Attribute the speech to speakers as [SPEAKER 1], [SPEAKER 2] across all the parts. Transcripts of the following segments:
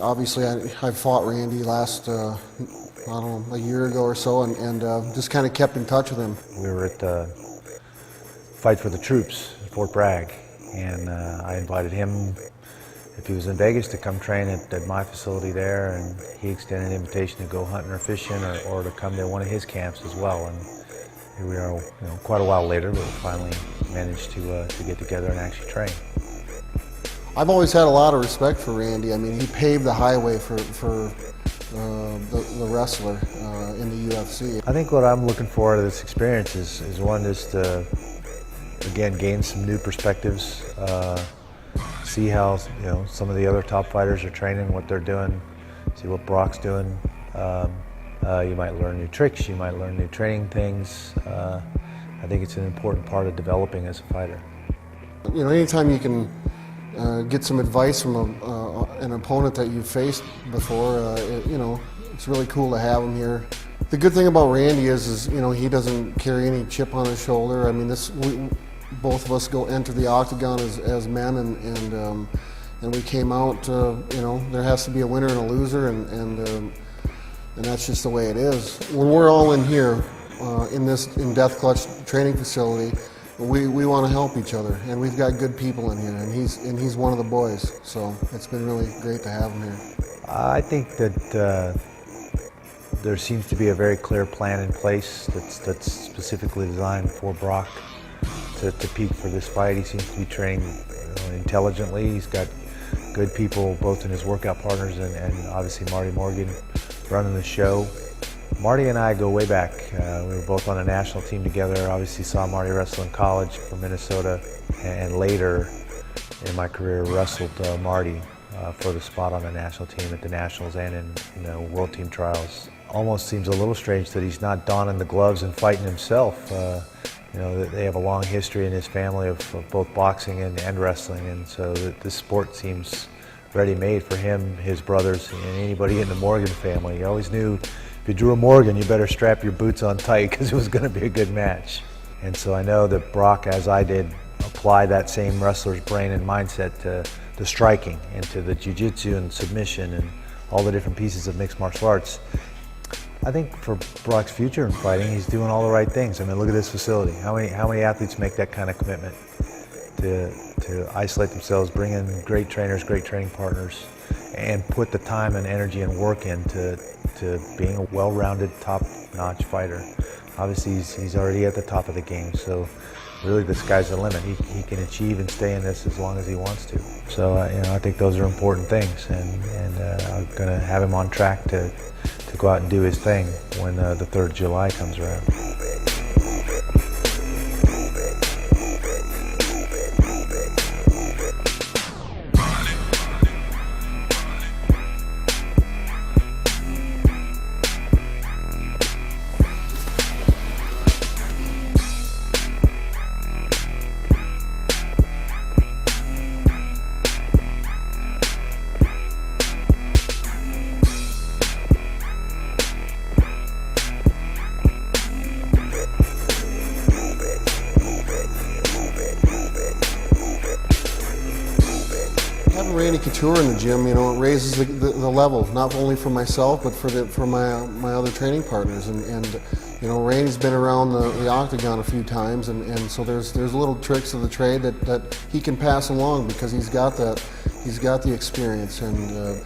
[SPEAKER 1] Obviously, I fought Randy last, I don't know, a year ago or so, and just kind of kept in touch with him.
[SPEAKER 2] We were at the Fight for the Troops in Fort Bragg, and I invited him, if he was in Vegas, to come train at my facility there, and he extended an invitation to go hunting or fishing or to come to one of his camps as well. And here we are, quite a while later, but we finally managed to get together and actually train.
[SPEAKER 1] I've always had a lot of respect for Randy. I mean, he paved the highway for the wrestler in the UFC.
[SPEAKER 2] I think what I'm looking for out of this experience is one, just to, again, gain some new perspectives, see how some of the other top fighters are training, what they're doing, see what Brock's doing. You might learn new tricks, you might learn new training things. I think it's an important part of developing as a fighter.
[SPEAKER 1] Anytime you can get some advice from an opponent that you've faced before, it's really cool to have him here. The good thing about Randy is he doesn't carry any chip on his shoulder. I mean, both of us enter the octagon as men, and we came out. There has to be a winner and a loser, and that's just the way it is. When we're all in here in Death Clutch training facility, we want to help each other, and we've got good people in here, and he's one of the boys. So it's been really great to have him here.
[SPEAKER 2] I think that there seems to be a very clear plan in place that's specifically designed for Brock to peak for this fight. He seems to be training intelligently. He's got good people both in his workout partners and obviously Marty Morgan running the show. Marty and I go way back. We were both on a national team together. Obviously saw Marty wrestle in college from Minnesota, and later in my career wrestled Marty for the spot on the national team at the Nationals and in World Team Trials. Almost seems a little strange that he's not donning the gloves and fighting himself. They have a long history in his family of both boxing and wrestling, and so this sport seems ready-made for him, his brothers, and anybody in the Morgan family. You always knew if you drew a Morgan, you better strap your boots on tight because it was going to be a good match. And so I know that Brock, as I did, applied that same wrestler's brain and mindset to striking and to the jiu-jitsu and submission and all the different pieces of mixed martial arts. I think for Brock's future in fighting, he's doing all the right things. I mean, look at this facility. How many athletes make that kind of commitment to isolate themselves, bring in great trainers, great training partners, and put the time and energy and work into being a well-rounded, top-notch fighter. Obviously, he's already at the top of the game, so really the sky's the limit. He can achieve and stay in this as long as he wants to. So I think those are important things, and I'm going to have him on track to go out and do his thing when the 3rd of July comes around.
[SPEAKER 1] Having Randy Couture in the gym, it raises the level, not only for myself, but for my other training partners. And Randy's been around the octagon a few times, and so there's little tricks of the trade that he can pass along because he's got the experience. And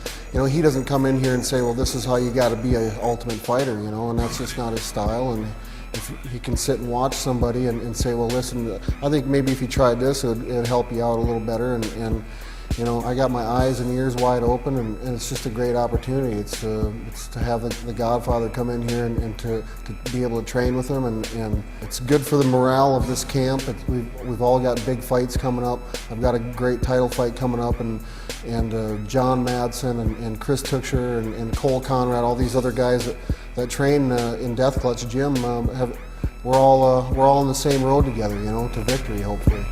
[SPEAKER 1] he doesn't come in here and say, well, this is how you got to be an ultimate fighter, and that's just not his style. And if he can sit and watch somebody and say, well, listen, I think maybe if you tried this, it'd help you out a little better. And I got my eyes and ears wide open, and it's just a great opportunity. It's to have the Godfather come in here and to be able to train with him, and it's good for the morale of this camp. We've all got big fights coming up. I've got a great title fight coming up, and John Madsen and Chris Couture and Cole Conrad, all these other guys that train in Death Clutch Gym, we're all on the same road together, to victory, hopefully.